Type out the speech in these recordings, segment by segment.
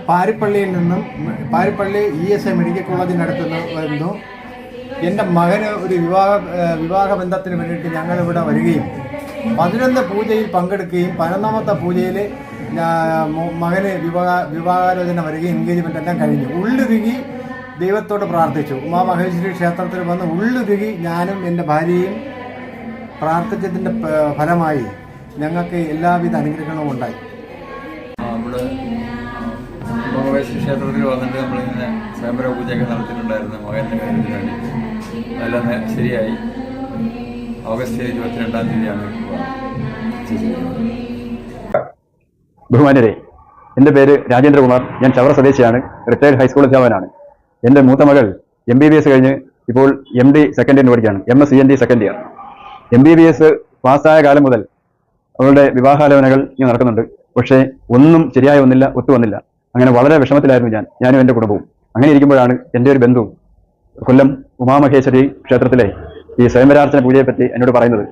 പാരിപ്പള്ളിയിൽ നിന്നും Parippally ESI medical കോളേജിനടുത്ത് വരുന്നു. എൻ്റെ മകന് ഒരു വിവാഹ ബന്ധത്തിന് വേണ്ടിയിട്ട് ഞങ്ങളിവിടെ വരികയും 11 പൂജയിൽ പങ്കെടുക്കുകയും 11ാമത്തെ പൂജയിൽ മകന് വിവാഹാലോചന വരികയും എൻഗേജ്മെൻ്റ് എല്ലാം കഴിഞ്ഞു. ഉള്ളുരുകി ദൈവത്തോട് പ്രാർത്ഥിച്ചു. ഉമാമഹേശ്വരി ക്ഷേത്രത്തിൽ വന്ന് ഉള്ളുരുകി ഞാനും എൻ്റെ ഭാര്യയും പ്രാർത്ഥിച്ചതിൻ്റെ ഫലമായി ഞങ്ങൾക്ക് എല്ലാവിധ അനുഗ്രഹങ്ങളും ഉണ്ടായി. നമ്മൾ ഉമാമഹേശ്വരി ക്ഷേത്രത്തിൽ വന്നിട്ട് നമ്മളിങ്ങനെ സ്വയംവര പൂജയൊക്കെ നടത്തിയിട്ടുണ്ടായിരുന്നു മകൻ്റെ കാര്യത്തിന് വേണ്ടി. അതെല്ലാം ശരിയായി. ഓഗസ്റ്റ് 22-ാം തീയതിയാണ്. ബഹുമാന്യരെ, എൻ്റെ പേര് രാജേന്ദ്രകുമാർ. ഞാൻ ചവറ സ്വദേശിയാണ്. റിട്ടയർഡ് ഹൈസ്കൂൾ അധ്യാപകനാണ്. എൻ്റെ മൂത്ത മകൾ MBBS കഴിഞ്ഞ് ഇപ്പോൾ MD സെക്കൻഡ് ഇയർ പഠിക്കുകയാണ്. MSc second year. MBBS പാസ്സായ കാലം മുതൽ അവളുടെ വിവാഹാലോചനകൾ ഇങ്ങനെ നടക്കുന്നുണ്ട്. പക്ഷേ ഒന്നും ശരിയായി വന്നില്ല, ഒത്തുവന്നില്ല. അങ്ങനെ വളരെ വിഷമത്തിലായിരുന്നു ഞാനും എൻ്റെ കുടുംബവും. അങ്ങനെ ഇരിക്കുമ്പോഴാണ് എൻ്റെ ഒരു ബന്ധു കൊല്ലം ഉമാമഹേശ്വരി ക്ഷേത്രത്തിലെ ഈ സ്വയംവരാർച്ചന പൂജയെപ്പറ്റി എന്നോട് പറയുന്നത്.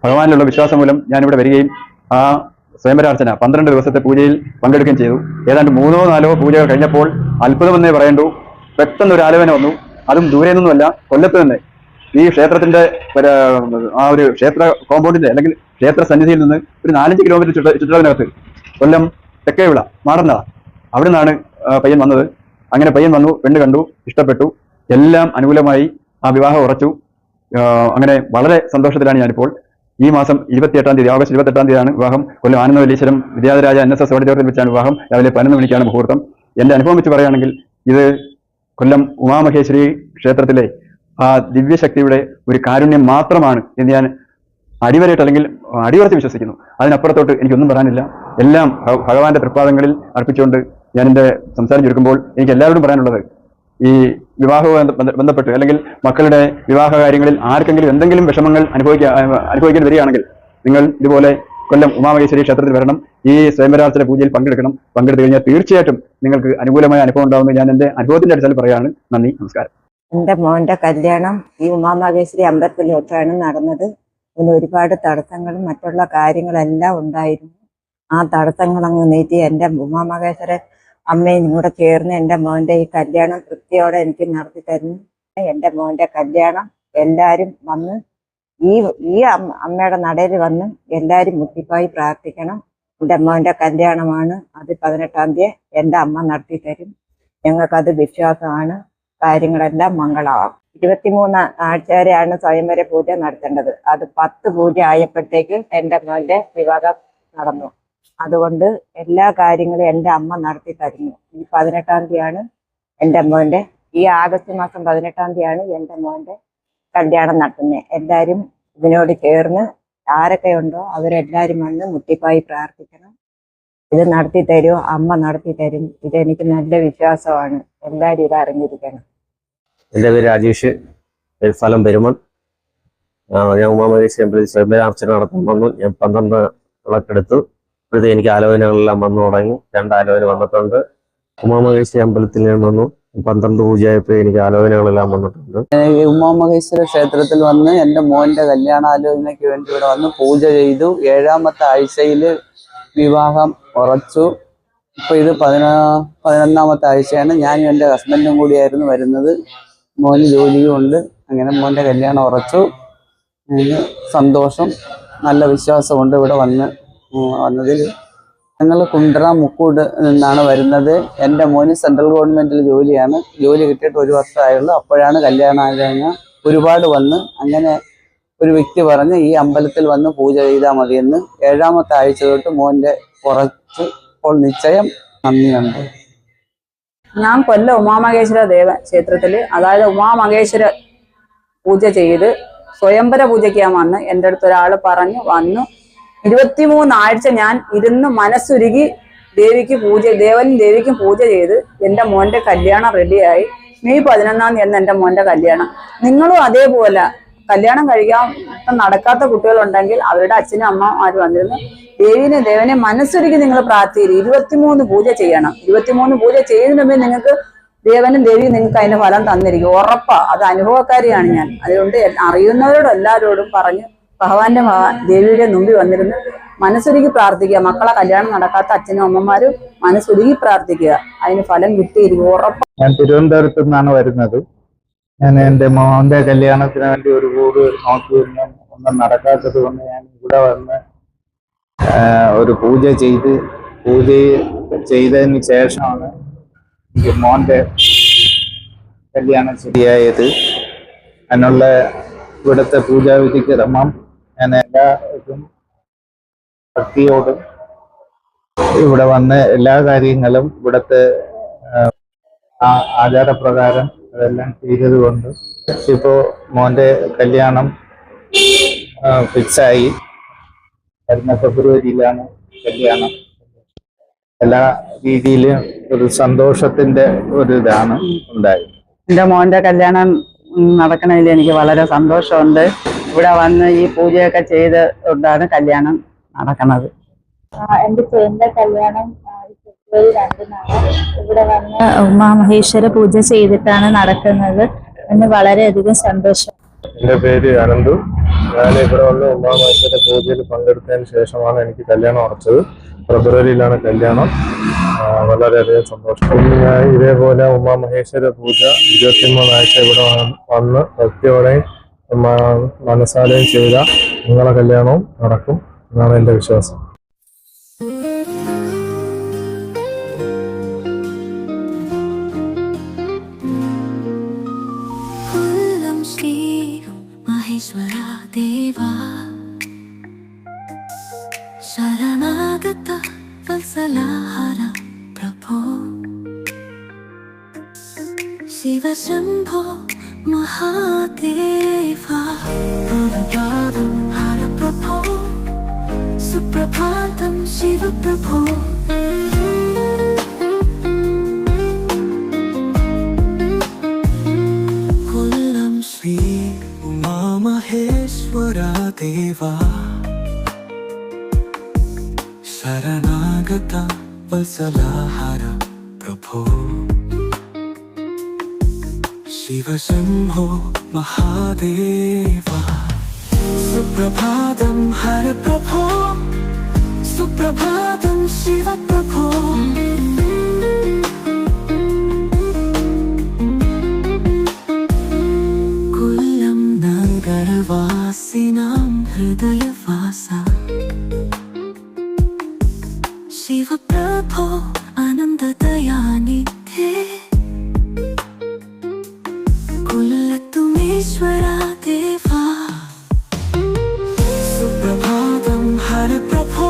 ഭഗവാനിലുള്ള വിശ്വാസം മൂലം ഞാനിവിടെ വരികയും ആ സ്വയംവരാർച്ചന 12 ദിവസത്തെ പൂജയിൽ പങ്കെടുക്കുകയും ചെയ്തു. ഏതാണ്ട് 3-4 പൂജകൾ കഴിഞ്ഞപ്പോൾ അത്ഭുതമെന്നേ പറയേണ്ടൂ, പെട്ടെന്ന് ഒരു ആലോചന വന്നു. അതും ദൂരെ നിന്നുമല്ല, കൊല്ലത്ത് തന്നെ. ഈ ക്ഷേത്രത്തിന്റെ ആ ഒരു ക്ഷേത്ര കോമ്പൗണ്ടിന്റെ അല്ലെങ്കിൽ ക്ഷേത്ര സന്നിധിയിൽ നിന്ന് ഒരു 4-5 കിലോമീറ്റർ ചുറ്റളവിനകത്ത് കൊല്ലം തെക്കേവിള മാടന്നള, അവിടെ നിന്നാണ് പയ്യൻ വന്നത്. അങ്ങനെ പയ്യൻ വന്നു, പെണ്ണ് കണ്ടു, ഇഷ്ടപ്പെട്ടു, എല്ലാം അനുകൂലമായി. ആ വിവാഹം ഉറച്ചു. അങ്ങനെ വളരെ സന്തോഷത്തിലാണ് ഞാനിപ്പോൾ. ഈ മാസം 28-ാം തീയതി, ഓഗസ്റ്റ് 28-ാം തീയതിയാണ് വിവാഹം. കൊല്ലം ആനന്ദവല്ലീശ്വരം വിദ്യാധരാജ NSS ഓഡിറ്റോറിയത്തിൽ വെച്ചാണ് വിവാഹം. രാവിലെ 11 മണിക്കാണ് മുഹൂർത്തം. എൻ്റെ അനുഭവം വെച്ച് പറയുകയാണെങ്കിൽ ഇത് കൊല്ലം ഉമാമഹേശ്വരി ക്ഷേത്രത്തിലെ ആ ദിവ്യശക്തിയുടെ ഒരു കാരുണ്യം മാത്രമാണ് എന്ന് ഞാൻ അടിവരയിട്ട് അല്ലെങ്കിൽ അടിയുറച്ച് വിശ്വസിക്കുന്നു. അതിനപ്പുറത്തോട്ട് എനിക്കൊന്നും പറയാനില്ല. എല്ലാം ഭഗവാന്റെ തൃപ്പാദങ്ങളിൽ അർപ്പിച്ചുകൊണ്ട് ഞാൻ എൻ്റെ സംസാരം ചുരുക്കുമ്പോൾ എനിക്ക് എല്ലാവരോടും പറയാനുള്ളത്, ഈ വിവാഹവുമായി ബന്ധപ്പെട്ട് അല്ലെങ്കിൽ മക്കളുടെ വിവാഹ കാര്യങ്ങളിൽ ആർക്കെങ്കിലും എന്തെങ്കിലും വിഷമങ്ങൾ അനുഭവിക്കേണ്ടി വരികയാണെങ്കിൽ നിങ്ങൾ ഇതുപോലെ കൊല്ലം ഉമാമഹേശ്വരി ക്ഷേത്രത്തിൽ വരണം. ഈ സ്വയംവരാർച്ചന പൂജയിൽ പങ്കെടുക്കണം. പങ്കെടുത്തു കഴിഞ്ഞാൽ തീർച്ചയായിട്ടും നിങ്ങൾക്ക് അനുകൂലമായ അനുഭവം ഉണ്ടാവുമെന്ന് ഞാൻ എൻ്റെ അനുഭവത്തിന്റെ അടിസ്ഥാനത്തിൽ പറയുകയാണ്. നന്ദി, നമസ്കാരം. എൻ്റെ മോൻ്റെ കല്യാണം ഈ ഉമാമഹേശ്വരി അമ്പലത്തിൽ വെച്ചാണ് നടന്നത്. അതിന് ഒരുപാട് തടസ്സങ്ങളും മറ്റുള്ള കാര്യങ്ങളെല്ലാം ഉണ്ടായിരുന്നു. ആ തടസ്സങ്ങൾ അങ്ങ് നീട്ടി എൻ്റെ ഉമാമഹേശ്വര അമ്മയും കൂടെ ചേർന്ന് എൻ്റെ മോൻ്റെ ഈ കല്യാണം തൃപ്തിയോടെ എനിക്ക് നടത്തി തരുന്നു. എൻ്റെ മോൻ്റെ കല്യാണം എല്ലാവരും വന്ന് ഈ അമ്മയുടെ നടയിൽ വന്ന് എല്ലാവരും മുട്ടിപ്പായി പ്രാർത്ഥിക്കണം. എൻ്റെ മോൻ്റെ കല്യാണമാണ്. അത് 18-ാം തീയതി എൻ്റെ അമ്മ നടത്തി തരും. ഞങ്ങൾക്കത് വിശ്വാസമാണ്. കാര്യങ്ങളെല്ലാം മംഗളമാകും. 23 ആഴ്ച വരെയാണ് സ്വയംവര പൂജ നടത്തേണ്ടത്. അത് 10 പൂജ ആയപ്പോഴത്തേക്ക് എൻ്റെ മോൻ്റെ വിവാഹം നടന്നു. അതുകൊണ്ട് എല്ലാ കാര്യങ്ങളും എൻ്റെ അമ്മ നടത്തി തരുന്നു. ഈ 18-ാം തീയതിയാണ് എൻ്റെ മോൻ്റെ, ഈ ആഗസ്റ്റ് മാസം 18-ാം തീയതിയാണ് എൻ്റെ മോൻ്റെ കല്യാണം നടത്തുന്നത്. എല്ലാവരും ഇതിനോട് ചേർന്ന് ആരൊക്കെ ഉണ്ടോ അവരെല്ലാവരും വന്ന് മുട്ടിപ്പായി പ്രാർത്ഥിക്കണം. ഇത് നടത്തി തരുമോ? അമ്മ നടത്തി തരും. ഇതെനിക്ക് നല്ല വിശ്വാസമാണ്. എല്ലാവരും ഇത് അറിഞ്ഞിരിക്കണം. എൻ്റെ പേര് രാജേഷ്, സ്ഥലം പെരുമൺ. ഞാൻ ഉമാമഹേശ്വരി അമ്പലത്തിൽ സ്വയംവരാർച്ചന നടത്താൻ വന്നു. ഞാൻ 12 വിളക്കെടുത്തു. ഇപ്പോഴത്തെ എനിക്ക് ആലോചനകളെല്ലാം വന്നു തുടങ്ങി. 2 ആലോചന വന്നിട്ടുണ്ട്. ഉമാമഹേശ്വരി അമ്പലത്തിൽ ഞാൻ വന്നു. 12 പൂജയായപ്പോൾ എനിക്ക് ആലോചനകളെല്ലാം വന്നിട്ടുണ്ട്. ഉമാമഹേശ്വര ക്ഷേത്രത്തിൽ വന്ന് എൻ്റെ മോൻ്റെ കല്യാണാലോചനയ്ക്ക് വേണ്ടി ഇവിടെ വന്ന് പൂജ ചെയ്തു. 7ാമത്തെ ആഴ്ചയിൽ വിവാഹം ഉറച്ചു. ഇപ്പോൾ ഇത് 11ാമത്തെ ആഴ്ചയാണ്. ഞാനും എൻ്റെ ഹസ്ബൻഡും കൂടിയായിരുന്നു വരുന്നത്. മോന് ജോലിയും ഉണ്ട്. അങ്ങനെ മോൻ്റെ കല്യാണം ഉറച്ചു. സന്തോഷം, നല്ല വിശ്വാസമുണ്ട് ഇവിടെ വന്നതിൽ. ഞങ്ങൾ കുണ്ട്ര മുക്കൂട് നിന്നാണ് വരുന്നത്. എൻ്റെ മോന് സെൻട്രൽ ഗവൺമെൻറ്റിൽ ജോലിയാണ്. ജോലി കിട്ടിയിട്ട് 1 വർഷമായുള്ളൂ. അപ്പോഴാണ് കല്യാണാലോചന ഒരുപാട് വന്ന്. അങ്ങനെ ഒരു വ്യക്തി പറഞ്ഞ് ഈ അമ്പലത്തിൽ വന്ന് പൂജ ചെയ്താൽ മതിയെന്ന്. 7ാമത്തെ ആഴ്ച തൊട്ട് മോൻ്റെ കുറച്ച് ഇപ്പോൾ നിശ്ചയം. നന്ദിയുണ്ട്. ഞാൻ കൊല്ലം ഉമാമഹേശ്വര ക്ഷേത്രത്തിൽ, അതായത് ഉമാമഹേശ്വര പൂജ ചെയ്ത് സ്വയംവര പൂജയ്ക്ക് വന്ന് എൻ്റെ അടുത്ത് ഒരാൾ പറഞ്ഞു വന്നു. 23 ആഴ്ച ഞാൻ ഇരുന്ന് മനസ്സുരുകി ദേവനും ദേവിക്കും പൂജ ചെയ്ത് എൻ്റെ മോൻ്റെ കല്യാണം റെഡിയായി. മെയ് 11-ാം തീയതി എൻ്റെ മോൻ്റെ കല്യാണം. നിങ്ങളും അതേപോലെ കല്യാണം കഴിക്കാൻ നടക്കാത്ത കുട്ടികളുണ്ടെങ്കിൽ അവരുടെ അച്ഛനും അമ്മമാരും വന്നിരുന്നു ദേവനെ മനസ്സുരുകി നിങ്ങൾ പ്രാർത്ഥിക്കും. 23 പൂജ ചെയ്യണം. 23 പൂജ ചെയ്യുന്നതിന് മുമ്പേ നിങ്ങൾക്ക് ദേവനും ദേവിയും നിങ്ങൾക്ക് അതിന്റെ ഫലം തന്നിരിക്കും. ഉറപ്പാ. അത് അനുഭവക്കാരിയാണ് ഞാൻ. അതുകൊണ്ട് അറിയുന്നവരോട് എല്ലാവരോടും പറഞ്ഞ് ഭഗവാന്റെ ദേവിയുടെ മുമ്പിൽ വന്നിരുന്ന് മനസ്സൊരുക്കി പ്രാർത്ഥിക്കുക. മക്കളെ കല്യാണം നടക്കാത്ത അച്ഛനും അമ്മമാരും മനസ്സൊരുക്കി പ്രാർത്ഥിക്കുക. അതിന് ഫലം കിട്ടിയിരിക്കും ഉറപ്പ്. ഞാൻ തിരുവനന്തപുരത്ത് നിന്നാണ് വരുന്നത്. ഞാൻ എൻ്റെ മോൻ്റെ കല്യാണത്തിന് വേണ്ടി ഒരു വീട് നോക്കിയിരുന്നു. ഒന്നും നടക്കാത്തത് കൊണ്ട് ഞാൻ ഇവിടെ വന്ന് ഒരു പൂജ ചെയ്തതിന് ശേഷമാണ് എനിക്ക് മോൻ്റെ കല്യാണം ശരിയായത്. അതിനുള്ള ഇവിടുത്തെ പൂജാവിധിക്ക് ക്രമം ഞാൻ എല്ലാവർക്കും ഭക്തിയോടും ഇവിടെ വന്ന് എല്ലാ കാര്യങ്ങളും ഇവിടുത്തെ ആചാരപ്രകാരം അതെല്ലാം ചെയ്തത് കൊണ്ട് ഇപ്പോൾ മോൻ്റെ കല്യാണം ഫിക്സായി. വരുന്ന ഫെബ്രുവരിയിലാണ് കല്യാണം. എല്ലാ രീതിയിലും ഒരു സന്തോഷത്തിന്റെ ഒരു ഇതാണ് ഉണ്ടായത്. എൻ്റെ മോൻ്റെ കല്യാണം നടക്കണതിൽ എനിക്ക് വളരെ സന്തോഷമുണ്ട്. ഇവിടെ വന്ന് ഈ പൂജയൊക്കെ ചെയ്ത് കൊണ്ടാണ് കല്യാണം നടക്കുന്നത്. എൻ്റെ ചേട്ടൻ്റെ കല്യാണം ഫെബ്രുവരി 2-നാണ്. ഇവിടെ വന്ന് ഉമാമഹേശ്വര പൂജ ചെയ്തിട്ടാണ് നടക്കുന്നത്. എന്ന് വളരെയധികം സന്തോഷം. എൻ്റെ പേര് അനന്തു. ഞാൻ ഇവിടെ വന്ന് ഉമാമഹേശ്വര പൂജയിൽ പങ്കെടുത്തതിന് ശേഷമാണ് എനിക്ക് കല്യാണം ഉറച്ചത്. ഫെബ്രുവരിയിലാണ് കല്യാണം. വളരെയധികം സന്തോഷം. ഞാൻ ഇതേപോലെ ഉമാമഹേശ്വര പൂജ 23 ആഴ്ച ഇവിടെ വന്ന് ഭക്തിയോടെയും മനസ്സാലെയും ചെയ്താൽ നിങ്ങളെ കല്യാണവും നടക്കും എന്നാണ് എൻ്റെ വിശ്വാസം. ಶರಣಾಗತ ವತ್ಸಲಾಹಾರ ಪ್ರಭೋ ಶಿವ ಶಂಭೋ ಮಹಾದೇವ ಪ್ರಭಾತಂ ಹರ ಪ್ರಭೋ ಸುಪ್ರಭಾತಂ ಶಿವ ಪ್ರಭೋ ಕುಲ್ಲಂ ಶ್ರೀ ಉಮಾ ಮಹೇಶ್ವರ ದೇವ ಶರಣಾಗತ ವತ್ಸಲಾಹಾರ ಪ್ರಭೋ ಶಿವ ಶಂಭೋ ಮಹಾದೇವ ಸುಪ್ರಭಾತಂ ಹರ ಪ್ರಭೋ ಸುಪ್ರಭಾತಂ ಶಿವ ಪ್ರಭೋ ಕುಲ್ಲಂ ನಗರವಾಸಿನಾಂ ಹೃದಯವಾಸ ಶಿವ ಪ್ರಭೋ ಆನಂದ ದಯಾನಿಧೇ ಕುಲತುಮೇಶ್ವರ ದೇವ ಸುಪ್ರಭಾತಂ ಹರ ಪ್ರಭೋ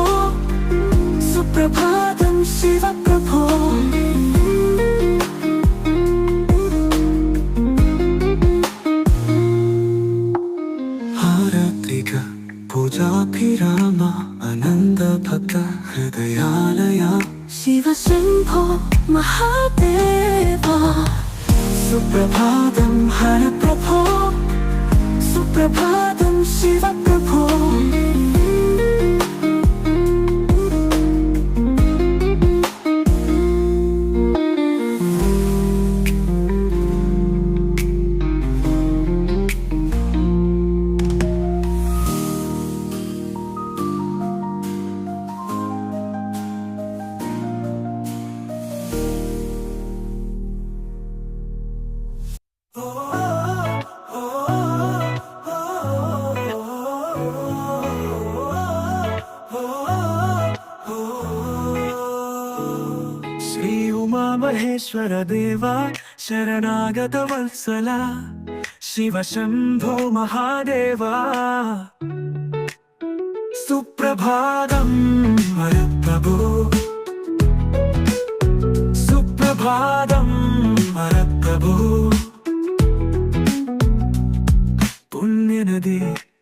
ಸುಪ್ರಭಾತಂ ಶಿವ ಪ್ರಭೋ ಆರಾತ್ರಿಕ पूजाभिराम आनंद भक्त हृदयालय शिव शंभो महादेव सुप्रभातं हर प्रभो सुप्रभातं शिव प्रभो महेश्वर देवा शरणागत वत्सला शिव शंभो महादेवा सुप्रभातं हर प्रभो सुप्रभातं हर प्रभो पुण्यनदी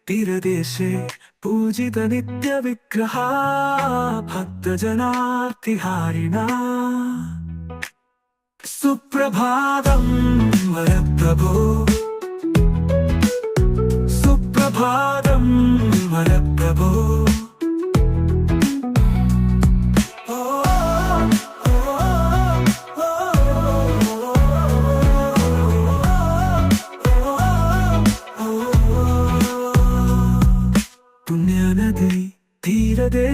तीरदेशे पूजित नित्य विग्रहा भक्तजनार्तिहारिणा सुप्रभातं वर प्रभो सुप्रभातं वर प्रभो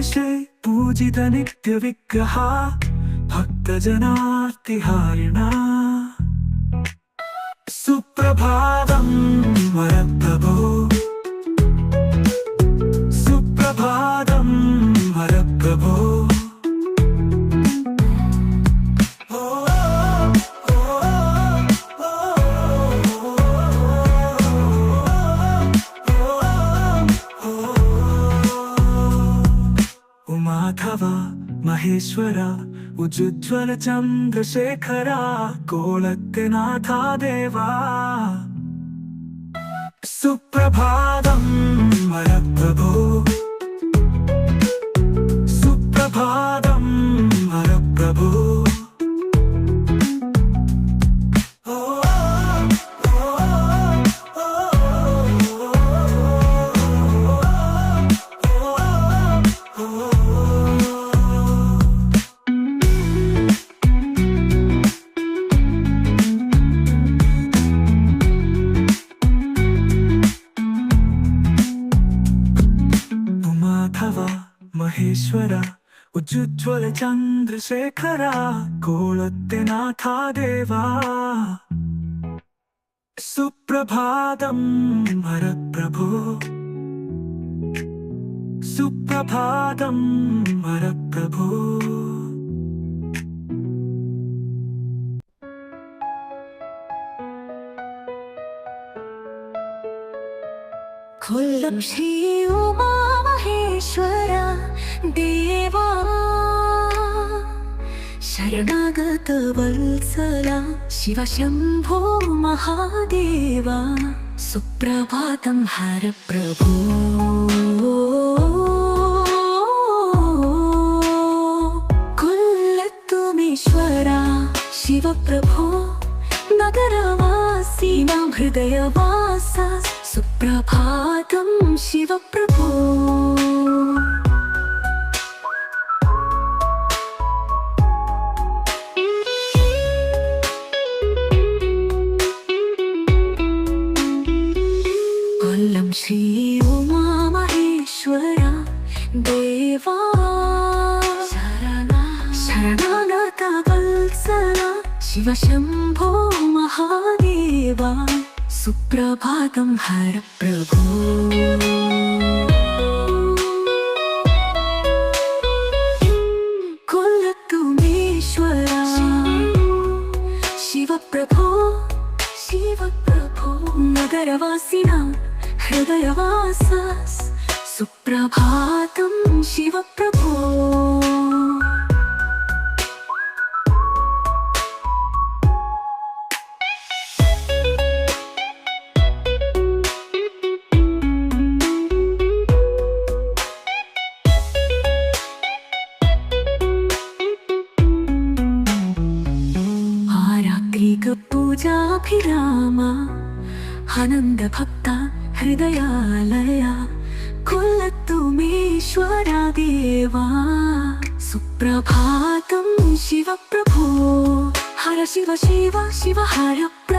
देशे पूजित नित्यविग्रह भक्तजनार्तिहारिणा सुप्रभातं वरप्रभो सुप्रभातं वरप्रभो उमाधव महेश्वर उज्ज्वल चंद्रशेखर कोलत्तिनाथ देवा सुप्रभातं वरप्रभो सुप्रभातं वरप्रभो महेश्वर उज्ज्वल चंद्रशेखर कोलत्तिनाथ देवा सुप्रभातं वरप्रभो सुप्रभातं वरप्रभो कोल्लम श्री उमा महेश्वर देवा शरणागत वत्सला शिव शंभो महादेवा सुप्रभातं हर प्रभो कुल्लत्तुमेश्वरा शिव प्रभो नगरवासिनां हृदयवासा सुप्रभातं शिव प्रभो कोल्लम श्री उमा महेश्वर देवा शरणागत वत्सला शिव शंभो महादेवा सुप्रभातं हर प्रभो कुल्लत्तुमेश्वरा शिव प्रभो नगरवासिनां हृदयवासा सुप्रभातं शिव प्रभो पूजाभिराम आनंद भक्ता हृदयालया कुल्लत्तुमेश्वरा देवा सुप्रभातं शिव प्रभो हर शिव शिव शिव हर प्रभो।